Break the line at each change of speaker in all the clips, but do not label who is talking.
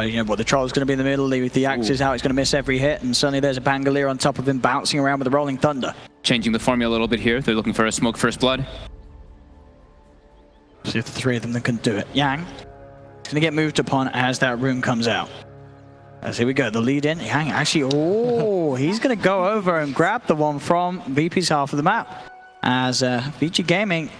You know what, the Troll's going to be in the middle, the Axe is out, he's going to miss every hit, and suddenly there's a Pangolier on top of him bouncing around with the Rolling Thunder.
Changing the formula a little bit here. They're looking for a smoke first blood.
See if the three of them can do it. Yang is going to get moved upon as that rune comes out. As here we go, the lead in. Yang actually, oh, he's going to go over and grab the one from VP's half of the map. As Vici Gaming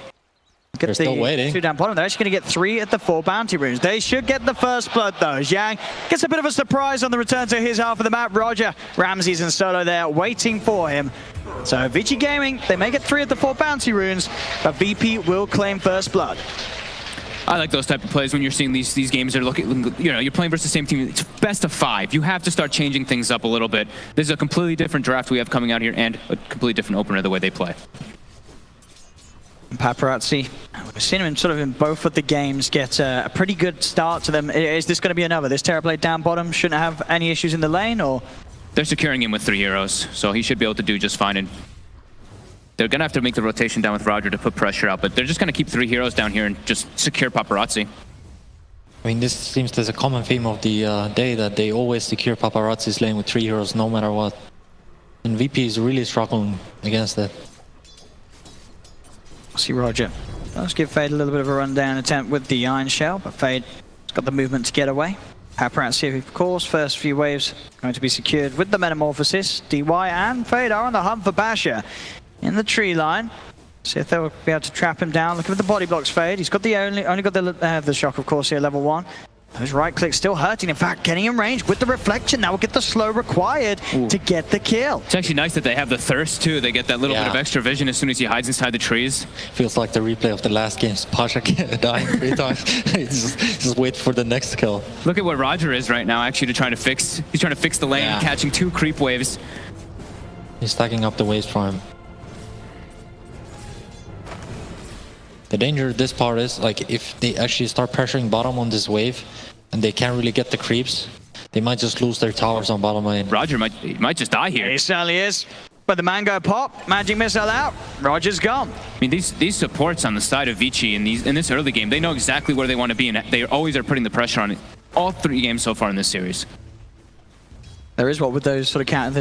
get the
still waiting.
two down bottom. They're actually going to get 3 at the 4 bounty runes. They should get the first blood though. Yang gets a bit of a surprise on the return to his half of the map. Roger, Ramses and Solo there waiting for him. So Vici Gaming, they may get 3 at the 4 bounty runes, but VP will claim first blood.
I like those type of plays when you're seeing these games are looking, you know, you're playing versus the same team. It's best of 5. You have to start changing things up a little bit. This is a completely different draft we have coming out here and a completely different opener the way they play.
Paparazzi, we've seen him sort of in both of the games get a pretty good start to them. Is this going to be another? This Terrorblade down bottom shouldn't have any issues in the lane, or?
They're securing him with 3 heroes, so he should be able to do just fine. And they're going to have to make the rotation down with Roger to put pressure out, but they're just going to keep 3 heroes down here and just secure Paparazzi.
I mean, this seems there's a common theme of the day that they always secure Paparazzi's lane with 3 heroes no matter what. And VP is really struggling against that.
See Roger. Let's give Fade a little bit of a rundown attempt with the Iron Shell, but Fade's got the movement to get away. Paparazzi, of course, first few waves going to be secured with the Metamorphosis. DY and Fade are on the hunt for Basher in the tree line. See if they'll be able to trap him down. Look at the body blocks, Fade. He's got the only got the shock, of course, here, level 1. Those right clicks still hurting. In fact, getting in range with the reflection. Now we'll get the slow required to get the kill.
It's actually nice that they have the thirst too. They get that little bit of extra vision as soon as he hides inside the trees.
Feels like the replay of the last game's Pasha dying 3 times. just wait for the next kill.
Look at where Roger is right now, actually, he's trying to fix the lane, catching 2 creep waves.
He's stacking up the waves for him. The danger of this part is, like, if they actually start pressuring bottom on this wave and they can't really get the creeps, they might just lose their towers on bottom lane.
Roger might just die here.
He certainly is. But the mango pop, magic missile out, Roger's gone.
I mean, these supports on the side of Vici in this early game, they know exactly where they want to be, and they always are putting the pressure on it. All 3 games so far in this series.
There is what with those sort of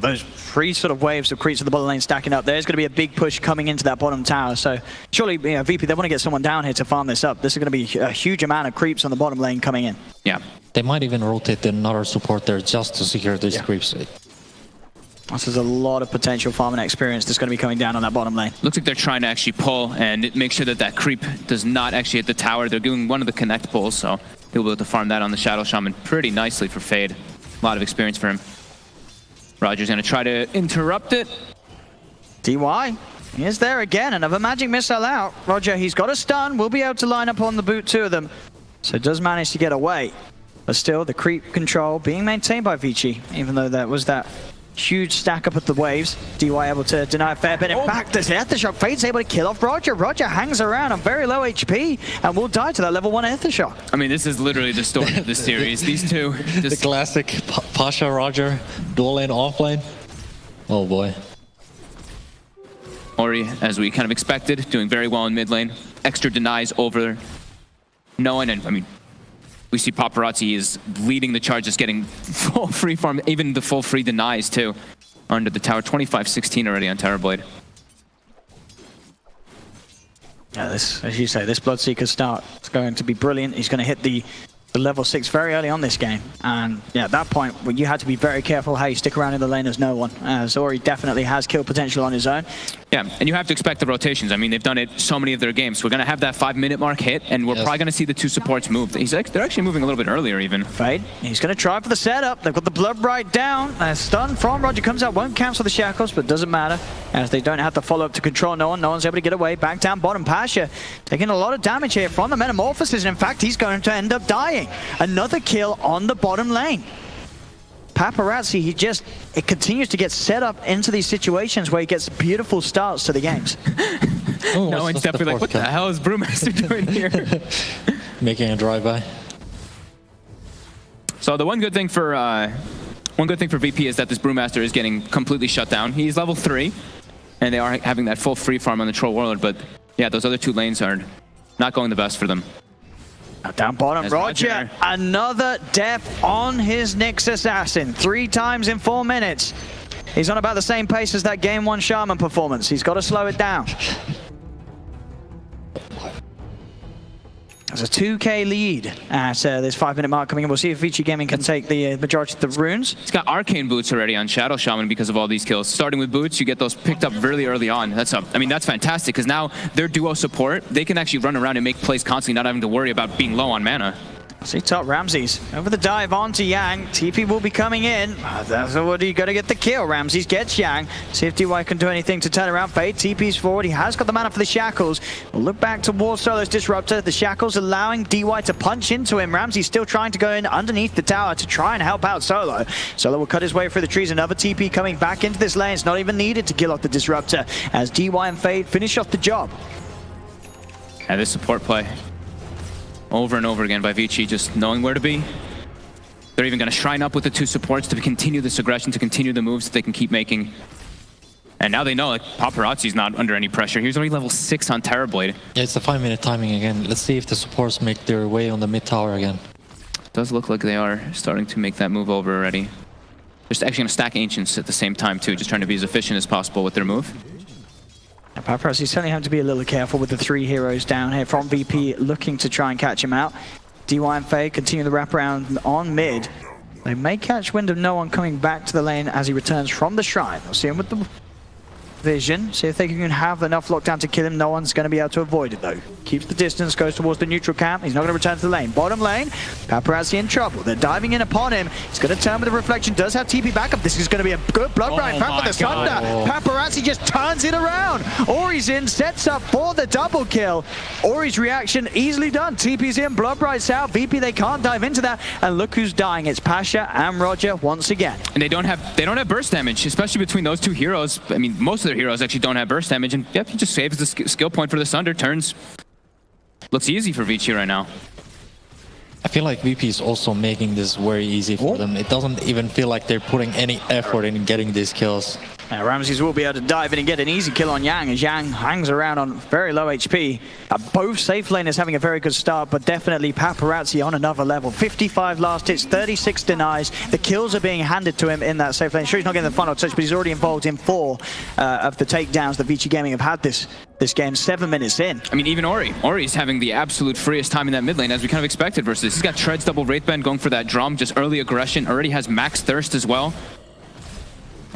those 3 sort of waves of creeps in the bottom lane stacking up. There's going to be a big push coming into that bottom tower. So surely, you know, VP, they want to get someone down here to farm this up. This is going to be a huge amount of creeps on the bottom lane coming in.
Yeah.
They might even rotate another support there just to secure these creeps.
This is a lot of potential farming experience that's going to be coming down on that bottom lane.
Looks like they're trying to actually pull and make sure that creep does not actually hit the tower. They're doing one of the connect pulls, so he'll be able to farm that on the Shadow Shaman pretty nicely for Fade. A lot of experience for him. Roger's going to try to interrupt it.
DY, he is there again. Another magic missile out. Roger, he's got a stun. We'll be able to line up on the boot 2 of them. So does manage to get away. But still, the creep control being maintained by Vici, even though that was that huge stack up at the waves. DY able to deny a fair bit. In fact, this Aethershock, Fade's able to kill off Roger. Roger hangs around on very low HP and will die to that level 1 Aethershock.
I mean, this is literally the story of this series. These two just...
The classic Pasha Roger, dual lane, off lane. Oh boy.
Ori, as we kind of expected, doing very well in mid lane. Extra denies over Noan, and I mean, we see Paparazzi is leading the charge, just getting full free farm, even the full free denies too, under the tower. 25-16 already on Terrorblade.
Yeah, this, as you say, this Bloodseeker start is going to be brilliant. He's going to hit the level 6 very early on this game. And yeah, at that point, well, you had to be very careful how you stick around in the lane as no one. As Ori definitely has kill potential on his own.
Yeah, and you have to expect the rotations. I mean, they've done it so many of their games. We're going to have that 5-minute mark hit, and we're probably going to see the 2 supports move. They're actually moving a little bit earlier even.
Fade, he's going to try for the setup. They've got the blood right down. A stun from Roger comes out, won't cancel the shackles, but doesn't matter, as they don't have the follow-up to control no one. No one's able to get away. Back down bottom, Pasha taking a lot of damage here from the Metamorphosis, and in fact, he's going to end up dying. Another kill on the bottom lane. Paparazzi, it continues to get set up into these situations where he gets beautiful starts to the games.
No one's definitely like, what the hell is Brewmaster doing here?
Making a drive-by.
So the one good thing for VP is that this Brewmaster is getting completely shut down. He's level 3, and they are having that full free farm on the Troll Warlord, but yeah, those other 2 lanes are not going the best for them.
Down bottom,
There's
Roger.
Roger.
Another death on his Nyx Assassin. 3 times in 4 minutes. He's on about the same pace as that Game 1 Shaman performance. He's got to slow it down. There's a 2k lead at this 5-minute mark coming in. We'll see if Vici Gaming can take the majority of the runes.
He's got arcane boots already on Shadow Shaman because of all these kills. Starting with boots, you get those picked up really early on. That's fantastic because now their duo support, they can actually run around and make plays constantly, not having to worry about being low on mana.
See top Ramses over the dive onto Yang. TP will be coming in. That's what you got to get the kill. Ramses gets Yang. See if DY can do anything to turn around. Fade TP's forward. He has got the mana for the shackles. We'll look back towards Solo's disruptor. The shackles allowing DY to punch into him. Ramses still trying to go in underneath the tower to try and help out Solo. Solo will cut his way through the trees. Another TP coming back into this lane. It's not even needed to kill off the disruptor as DY and Fade finish off the job.
And this support play. Over and over again by Vici, just knowing where to be. They're even going to shrine up with the 2 supports to continue this aggression, to continue the moves that they can keep making. And now they know, like, Paparazzi's not under any pressure. He's already level 6 on Terrorblade.
Yeah, it's the 5-minute timing again. Let's see if the supports make their way on the mid tower again.
Does look like they are starting to make that move over already. They're actually going to stack Ancients at the same time too, just trying to be as efficient as possible with their move.
Paparazzi certainly have to be a little careful with the 3 heroes down here from VP looking to try and catch him out. DY and Faye continue the wraparound on mid. They may catch wind of no one coming back to the lane as he returns from the shrine. We'll see him with the vision, see if they can have enough lockdown to kill him. No one's going to be able to avoid it though. Keeps the distance, goes towards the neutral camp. He's not going to return to the lane. Bottom lane, Paparazzi in trouble. They're diving in upon him. He's going to turn with the reflection. Does have TP backup. This is going to be a good blood right front with the Thunder. Paparazzi just turns it around. Ori's in, sets up for the double kill. Ori's reaction easily done. TP's in, blood right out. VP, they can't dive into that. And look who's dying. It's Pasha and Roger once again.
And they don't have burst damage, especially between those 2 heroes. I mean, most of their heroes actually don't have burst damage, and yep, he just saves the skill point for the Thunder. Turns. Looks easy for Vici right now.
I feel like VP is also making this very easy for them. It doesn't even feel like they're putting any effort in getting these kills.
Ramses will be able to dive in and get an easy kill on Yang as Yang hangs around on very low HP. Both safe laners having a very good start, but definitely Paparazzi on another level. 55 last hits, 36 denies. The kills are being handed to him in that safe lane. Sure, he's not getting the final touch, but he's already involved in 4 of the takedowns that Vici Gaming have had this game 7 minutes in.
I mean, even Ori's having the absolute freest time in that mid lane, as we kind of expected versus this. He's got Treads double Wraithband going for that drum, just early aggression, already has max thirst as well.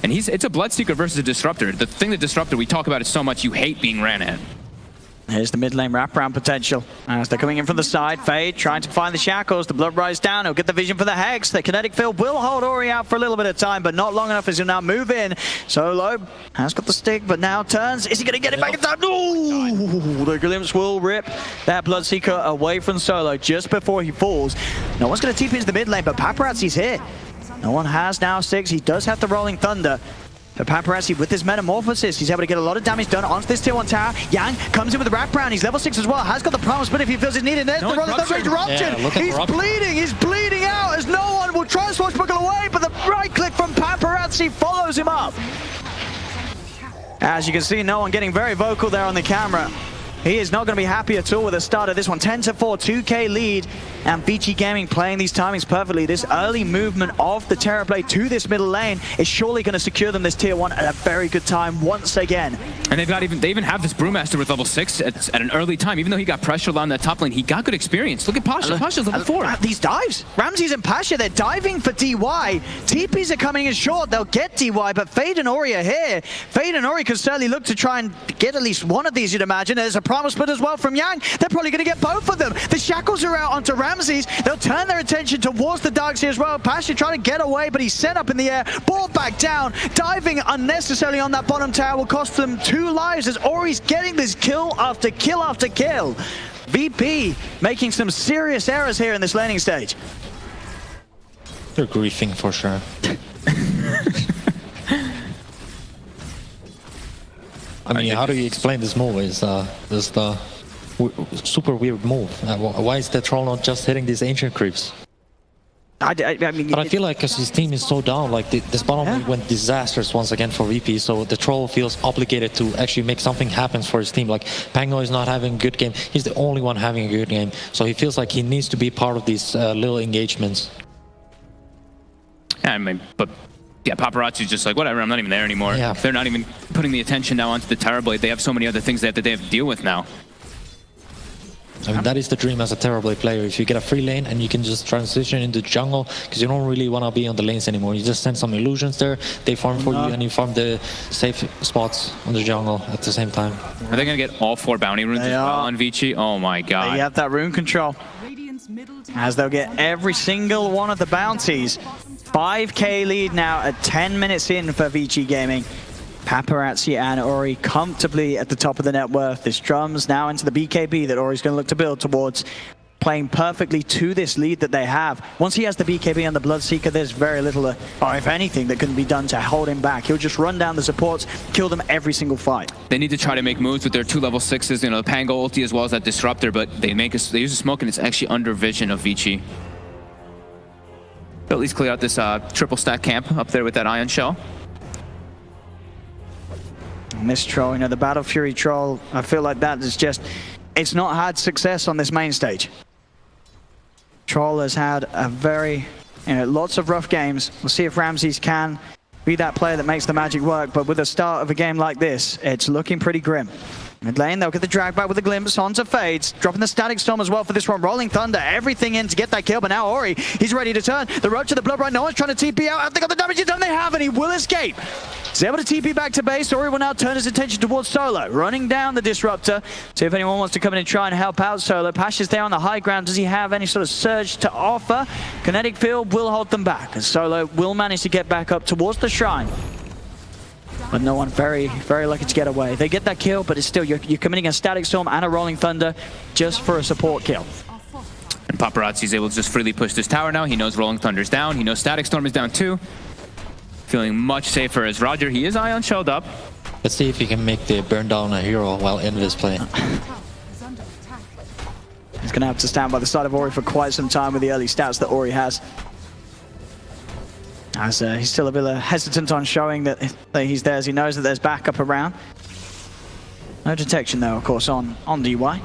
And it's a Bloodseeker versus a Disruptor. The thing that Disruptor, we talk about it so much, you hate being ran at.
Here's the mid lane wraparound potential. As they're coming in from the side, Fade trying to find the shackles. The blood rise down. He'll get the vision for the Hex. The kinetic field will hold Ori out for a little bit of time, but not long enough as he'll now move in. Solo has got the stick, but now turns. Is he going to get it back in time? Ooh, the glimpse will rip that Bloodseeker away from Solo just before he falls. No one's going to TP into the mid lane, but Paparazzi's here. No one has now 6. He does have the Rolling Thunder. But Paparazzi with his Metamorphosis, he's able to get a lot of damage done onto this tier 1 tower. Yang comes in with the wraparound. He's level 6 as well. Has got the promise, but if he feels he's needed, there's the Rolling Thunder Eruption. Yeah, he's bleeding out as no one will try to swashbuckle away, but the right click from Paparazzi follows him up. As you can see, no one getting very vocal there on the camera. He is not going to be happy at all with the start of this one. 10-4, 2k lead, and Vici Gaming playing these timings perfectly. This early movement of the Terrorblade to this middle lane is surely going to secure them this tier 1 at a very good time once again.
And they even have this Brewmaster with level 6 at an early time. Even though he got pressured on that top lane, he got good experience. Look at Pasha. Pasha's level 4.
These dives. Ramses and Pasha, they're diving for DY. TPs are coming in short. They'll get DY, but Fade and Ori are here. Fade and Ori could certainly look to try and get at least one of these, you'd imagine. There's a promise split as well from Yang. They're probably going to get both of them. The shackles are out onto Ramses. They'll turn their attention towards the Darks here as well. Pasha trying to get away, but he's set up in the air. Ball back down. Diving unnecessarily on that bottom tower will cost them 2 lives as Ori's getting this kill after kill after kill. VP making some serious errors here in this laning stage.
They're griefing for sure. I mean, how do you explain this move? Is this the super weird move? Why is the troll not just hitting these ancient creeps?
I mean,
But I feel like because his team is so down, like this bottom lane went disastrous once again for VP, so the troll feels obligated to actually make something happen for his team. Like Pango is not having a good game; he's the only one having a good game, so he feels like he needs to be part of these little engagements.
Yeah, I mean, but yeah, Paparazzi's just like, whatever, I'm not even there anymore.
Yeah.
They're not even putting the attention now onto the Terrorblade. They have so many other things that they have to deal with now.
I mean, that is the dream as a Terrorblade player. If you get a free lane and you can just transition into jungle, because you don't really want to be on the lanes anymore. You just send some illusions there, they farm for you, and you farm the safe spots on the jungle at the same time.
Are they going to get all 4 bounty runes as well on Vici? Oh my god.
You have that rune control. As they'll get every single one of the bounties. 5k lead now at 10 minutes in for Vici Gaming. Paparazzi and Ori comfortably at the top of the net worth. This drums now into the BKB that Ori's going to look to build towards, playing perfectly to this lead that they have. Once he has the BKB on the Bloodseeker, there's very little, or if anything, that can be done to hold him back. He'll just run down the supports, kill them every single fight.
They need to try to make moves with their 2 level 6s, you know, the Pango ulti as well as that Disruptor, but they use a smoke and it's actually under vision of Vici. They'll at least clear out this triple stack camp up there with that Ion Shell.
And this troll, you know, the Battle Fury troll, I feel like that is just, it's not had success on this main stage. Troll has had a very, you know, lots of rough games. We'll see if Ramses can be that player that makes the magic work, but with the start of a game like this, it's looking pretty grim. Mid lane, they'll get the drag back with a glimpse onto Fades, dropping the Static Storm as well for this one. Rolling Thunder, everything in to get that kill, but now Ori, he's ready to turn. The road to the Blood Right, no one's trying to TP out. Have they got the damage done? They have, and he will escape. He's able to TP back to base. Ori will now turn his attention towards Solo, running down the Disruptor. See if anyone wants to come in and try and help out Solo. Pash is there on the high ground. Does he have any sort of surge to offer? Kinetic Field will hold them back, and Solo will manage to get back up towards the Shrine. But no one very, very lucky to get away. They get that kill, but it's still, you're committing a Static Storm and a Rolling Thunder just for a support kill.
And Paparazzi's able to just freely push this tower now. He knows Rolling Thunder's down. He knows Static Storm is down too. Feeling much safer as Roger. He is Ion Shelled up.
Let's see if he can make the burn down a hero while in this play.
He's going to have to stand by the side of Ori for quite some time with the early stats that Ori has. As he's still a bit hesitant on showing that he's there, as he knows that there's backup around. No detection though, of course, on DY.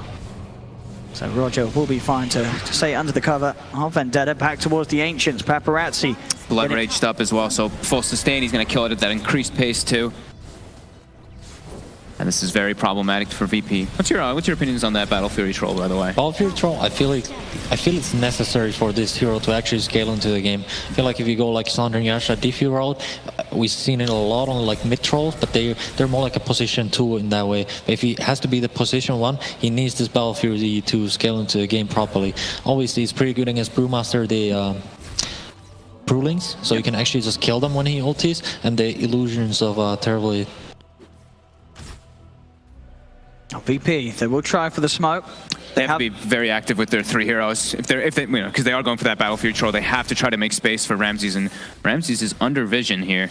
So Roger will be fine to stay under the cover of Vendetta, back towards the Ancients. Paparazzi.
Blood raged up as well, so full sustain. He's going to kill it at that increased pace too. And this is very problematic for VP. What's your opinions on that Battle Fury troll, by the way?
Battle Fury troll, I feel it's necessary for this hero to actually scale into the game. I feel like if you go like Sandra and Yasha Diffu route, we've seen it a lot on like mid trolls, but they're more like a position 2 in that way. But if he has to be the position 1, he needs this Battle Fury to scale into the game properly. Obviously, he's pretty good against Brewmaster, the Brewlings, so you can actually just kill them when he ultis, and the illusions of Terrorblade.
VP, they will try for the smoke.
They have to be very active with their 3 heroes. If they, you know, because they are going for that Battle Fury troll, they have to try to make space for Ramses, and Ramses is under vision here.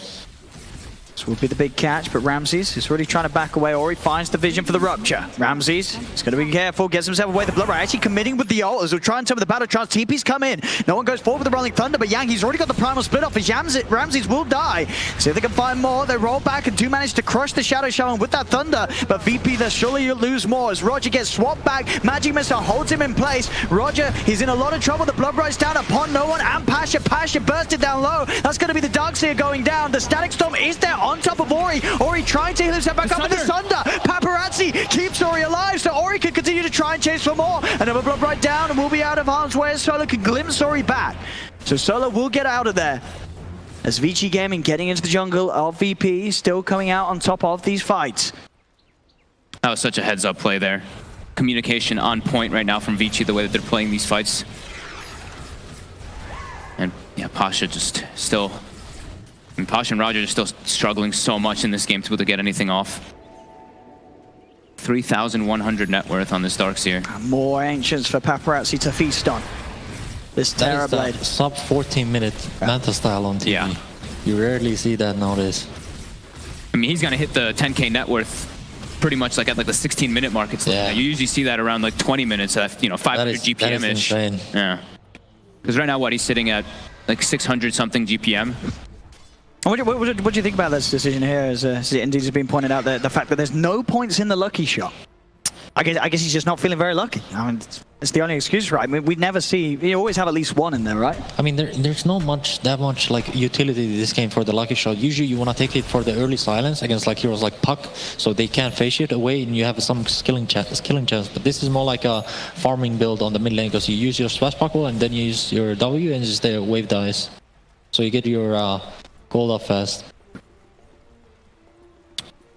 This will be the big catch, but Ramses is really trying to back away, or he finds the vision for the rupture. Ramses is going to be careful, gets himself away. The Blood Right actually committing with the ult as we'll try and turn with the battle trance. TP's come in. No one goes forward with the Rolling Thunder, but Yang, he's already got the primal split off. His Ramses will die. See if they can find more. They roll back and do manage to crush the Shadow Shaman with that Thunder, but VP, they'll surely lose more as Roger gets swapped back. Magic Missile holds him in place. Roger, he's in a lot of trouble. The Blood Right's down upon no one, and Pasha bursted down low. That's going to be the Darkseer going down. The Static Storm is there on top of Ori. Ori trying to heal himself back up with the Thunder. Paparazzi keeps Ori alive, so Ori can continue to try and chase for more. Another Blood Right down, and we'll be out of harm's way as Solo can glimpse Ori back. So Solo will get out of there. As Vici Gaming getting into the jungle of VP, still coming out on top of these fights.
That was such a heads-up play there. Communication on point right now from Vici, the way that they're playing these fights. And yeah, Pasha just still... And Pasha and Roger are still struggling so much in this game to be able to get anything off. 3,100 net worth on this Darkseer.
More Ancients for Paparazzi to feast on. This Terrorblade.
Sub 14-minute Manta style on TV.
Yeah.
You rarely see that nowadays.
I mean, he's going to hit the 10k net worth pretty much like at like the 16-minute mark. It's like, you usually see that around like 20 minutes at, you know, 500 GPM-ish.
That is insane.
Yeah. Because right now, what, he's sitting at like 600 something GPM.
What do you think about this decision here? As it indeed has been pointed out, the fact that there's no points in the lucky shot. I guess he's just not feeling very lucky. I mean, it's the only excuse, right? I mean, we never see. You always have at least one in there, right?
I mean, there's not that much like utility in this game for the lucky shot. Usually, you want to take it for the early silence against like heroes like Puck, so they can't face it away, and you have some killing chance. But this is more like a farming build on the mid lane because you use your swashbuckle and then you use your W and just the wave dice, so you get your gold up fast.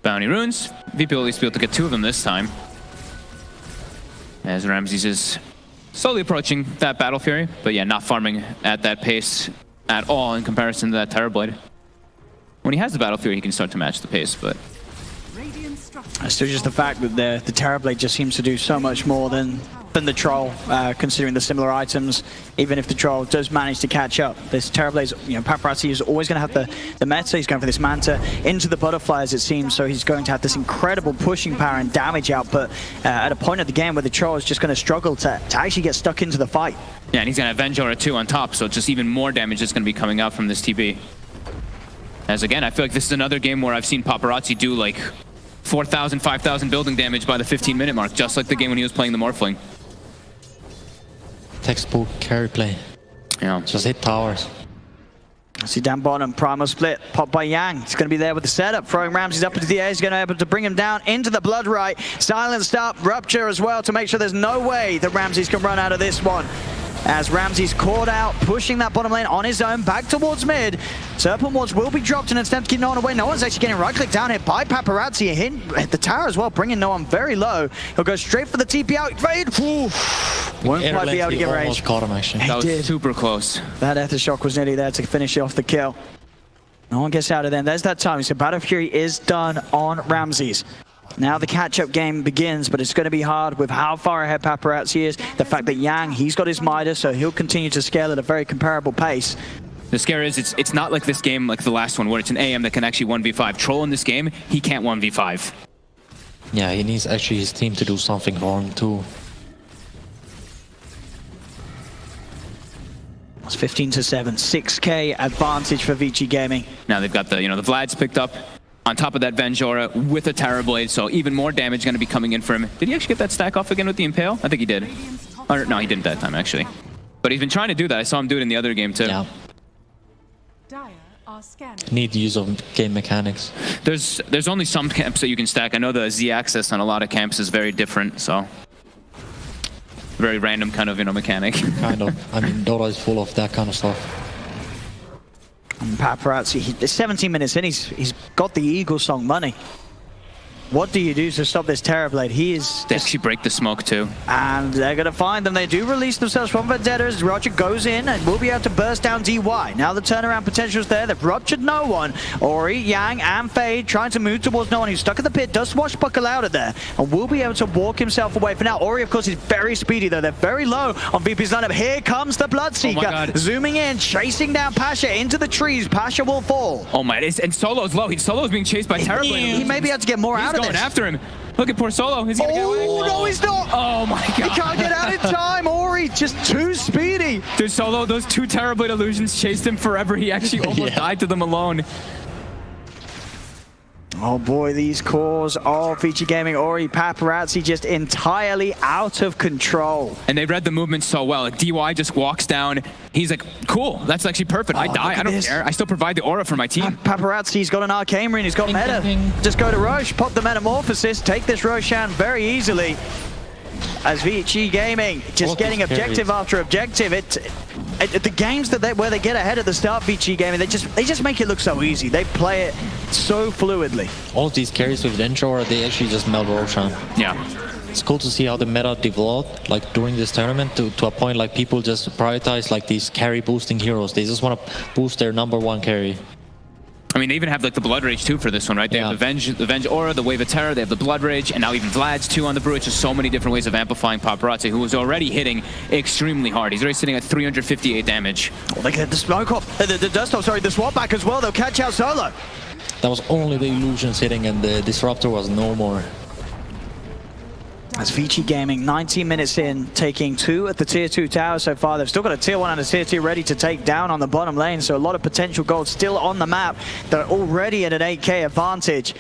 Bounty runes. VP will at least be able to get 2 of them this time. As Ramses is slowly approaching that Battle Fury, but yeah, not farming at that pace at all in comparison to that Terrorblade. When he has the Battle Fury, he can start to match the pace, but...
It's still just the fact that the Terrorblade just seems to do so much more than the Troll, considering the similar items. Even if the Troll does manage to catch up, this Terrorblade's, Paparazzi is always going to have the meta. He's going for this Manta into the Butterfly, as it seems, so he's going to have this incredible pushing power and damage output at a point of the game where the Troll is just going to struggle to actually get stuck into the fight.
Yeah, and he's going to avenge Aura 2 on top, so just even more damage is going to be coming out from this TB. As again, I feel like this is another game where I've seen Paparazzi do like 4,000, 5,000 building damage by the 15-minute mark, just like the game when he was playing the Morphling.
Textbook carry play.
Yeah.
Just hit towers.
See down bottom, Primal Split, popped by Yang. He's going to be there with the setup, throwing Ramses up into the air. He's going to be able to bring him down into the Blood Right. Silenced up, Rupture as well to make sure there's no way that Ramses can run out of this one. As Ramses caught out, pushing that bottom lane on his own, back towards mid. Serpent Wards will be dropped in an attempt to keep no one away. No one's actually getting right-clicked down here by Paparazzi. Hit the tower as well, bringing no one very low. He'll go straight for the TP out. Fade. Won't quite be able to get range.
Caught him, actually.
That was super close.
That Aethershock was nearly there to finish off the kill. No one gets out of there. There's that time. So Battle Fury is done on Ramses. Now the catch-up game begins, but it's going to be hard with how far ahead Paparazzi is. The fact that Yang, he's got his Midas, so he'll continue to scale at a very comparable pace.
The scare is it's not like this game like the last one where it's an AM that can actually 1v5. Troll in this game, he can't 1v5.
Yeah, he needs actually his team to do something for him too.
It's 15-7, 6K advantage for Vici Gaming.
Now they've got the the Vlad's picked up on top of that Venge Aura with a Terrorblade, so even more damage going to be coming in for him. Did he actually get that stack off again with the Impale? I think he did. Or no, he didn't that time actually. But he's been trying to do that. I saw him do it in the other game too.
Yeah. Need use of game mechanics.
There's only some camps that you can stack. I know the Z-axis on a lot of camps is very different, so very random kind of mechanic.
Kind of. I mean, Dota is full of that kind of stuff.
And Paparazzi, 17 minutes in, he's got the Eagle Song money. What do you do to stop this Terrorblade? He is...
They actually break the smoke too.
And they're going to find them. They do release themselves from Vendetta as Roger goes in and will be able to burst down DY. Now the turnaround potential is there. They've ruptured no one. Ori, Yang, and Fade trying to move towards no one. Who's stuck in the pit. Does swashbuckle out of there and will be able to walk himself away. For now, Ori, of course, is very speedy though. They're very low on VP's lineup. Here comes the Bloodseeker. Oh, zooming in, chasing down Pasha into the trees. Pasha will fall.
Oh my, and Solo's low. Solo's being chased by Terrorblade.
He may be able to get more out of this.
He's going after him. Look at poor Solo. Is he gonna get away?
Oh, no, he's not.
Oh my god.
He can't get out in time. Ori, just too speedy.
Dude, Solo, those 2 Terrorblade illusions chased him forever. He actually almost died to them alone.
Oh boy, these cores of Vici Gaming. Ori, Paparazzi just entirely out of control.
And they read the movement so well. Like DY just walks down. He's like, cool, that's actually perfect. I die, I don't care. I still provide the aura for my team.
Paparazzi's got an Arcane Ring, he's got meta. Just go to Roche, pop the Metamorphosis, take this Roshan very easily. As Vici Gaming just getting objective after objective. The games where they get ahead at the start, Vici Gaming, they just make it look so easy. They play it so fluidly.
All of these carries with Venture, they actually just melt Roshan.
Yeah.
It's cool to see how the meta developed like during this tournament to a point like people just prioritize like these carry boosting heroes. They just want to boost their #1 carry.
I mean, they even have like the Blood Rage too for this one, right? They have the Venge Aura, the Wave of Terror, they have the Blood Rage, and now even Vlad's too on the brew. It's just so many different ways of amplifying Paparazzi, who was already hitting extremely hard. He's already sitting at 358 damage.
Oh, they get the smoke off, the dust off, sorry, the swap back as well. They'll catch out Solo.
That was only the illusions hitting, and the Disruptor was no more.
As Vici Gaming, 19 minutes in, taking 2 at the tier 2 tower so far. They've still got a tier 1 and a tier 2 ready to take down on the bottom lane, so a lot of potential gold still on the map. They're already at an 8k advantage.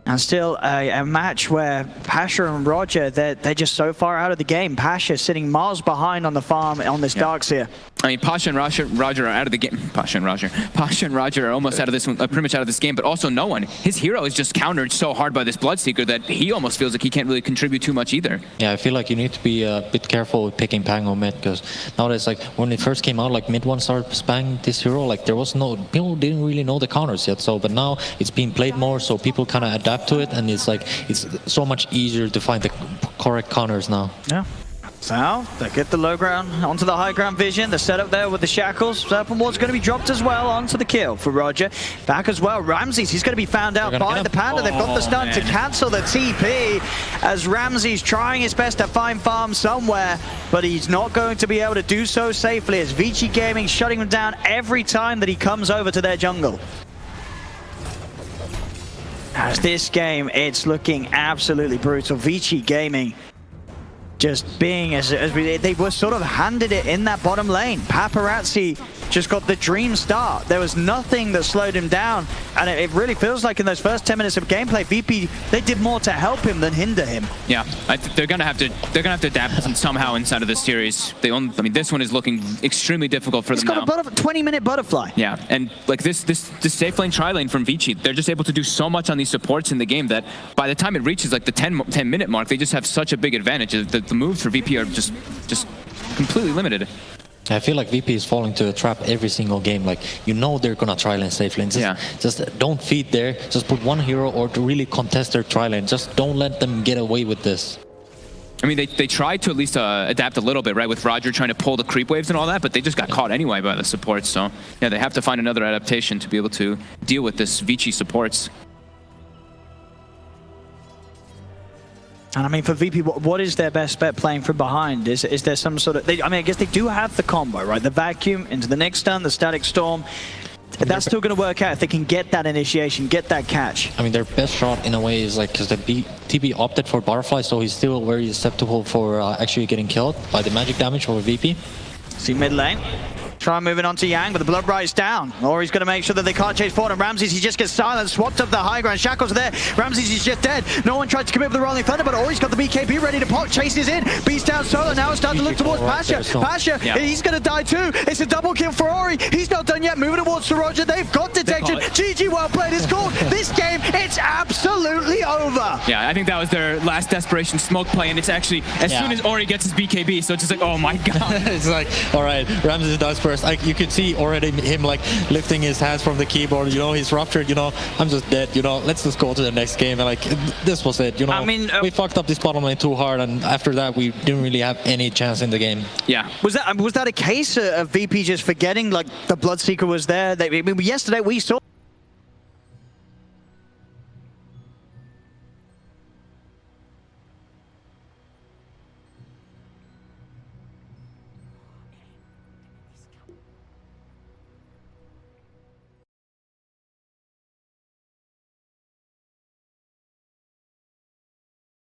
And still a match where Pasha and Roger, they're just so far out of the game. Pasha sitting miles behind on the farm on this Darkseer.
I mean, Pasha and Roger are out of the game. Pasha and Roger are almost out of this one, pretty much out of this game, but also no one. His hero is just countered so hard by this Bloodseeker that he almost feels like he can't really contribute too much either.
Yeah, I feel like you need to be a bit careful with picking Pango mid, because nowadays, like, when it first came out, like, mid one started spamming this hero, like, there was no, people didn't really know the counters yet, so, but now it's being played more, so people kind of adapt to it, and it's like, it's so much easier to find the correct counters now.
Yeah. So, they get the low ground onto the high ground vision. The setup there with the shackles. Serpent Ward's going to be dropped as well onto the kill for Roger. Back as well, Ramses, he's going to be found out by the Panda. They've got the stun to cancel the TP as Ramses trying his best to find farm somewhere, but he's not going to be able to do so safely as Vici Gaming shutting him down every time that he comes over to their jungle. As this game, it's looking absolutely brutal. Vici Gaming just being, they were sort of handed it in that bottom lane. Paparazzi just got the dream start. There was nothing that slowed him down, and it really feels like in those first 10 minutes of gameplay, VP, they did more to help him than hinder him.
Yeah, they're gonna have to adapt somehow inside of this series. I mean, this one is looking extremely difficult for them now.
It's got a 20-minute butterfly.
Yeah, and like this safe lane tri lane from Vici, they're just able to do so much on these supports in the game that by the time it reaches like the 10-minute mark, they just have such a big advantage. The moves for VP are just completely limited.
I feel like VP is falling to a trap every single game. Like, you know they're gonna tri lane safe lane. Just don't feed there. Just put one hero or to really contest their tri lane. Just don't let them get away with this.
I mean, they tried to at least adapt a little bit, right, with Roger trying to pull the creep waves and all that, but they just got caught anyway by the supports. So, yeah, they have to find another adaptation to be able to deal with this Vici supports.
And I mean, for VP, what is their best bet playing from behind? Is there some sort of... I mean, I guess they do have the combo, right? The vacuum into the next stun, the static storm. That's still going to work out if they can get that initiation, get that catch.
I mean, their best shot in a way is like, because the TB opted for Butterfly, so he's still very susceptible for actually getting killed by the magic damage over VP.
See mid lane. Try moving on to Yang, but the blood right's down. Or he's going to make sure that they can't chase forward. And Ramses, he just gets silenced, swapped up the high ground. Shackles are there. Ramses is just dead. No one tried to commit with the Rolling Thunder, but he's got the BKB ready to pop. Chases in. Beast down solo. Now it's starting to look towards Pasha. Pasha, he's going to die too. It's a double kill for Ori. He's not done yet. Moving towards Sir Roger. They've got detection. GG, well played. It's called. This game, it's absolutely over.
Yeah, I think that was their last desperation smoke play, and it's actually, as soon as Ori gets his BKB, so it's just like, oh my god.
It's like, all right, Ramses does first. Like, you could see already him like lifting his hands from the keyboard, you know, he's ruptured, you know, I'm just dead, you know, let's just go to the next game. And like, this was it, you know.
I mean,
we fucked up this bottom lane too hard, and after that we didn't really have any chance in the game.
Yeah.
Was that a case of VP just forgetting like the Bloodseeker was there? I mean, yesterday we saw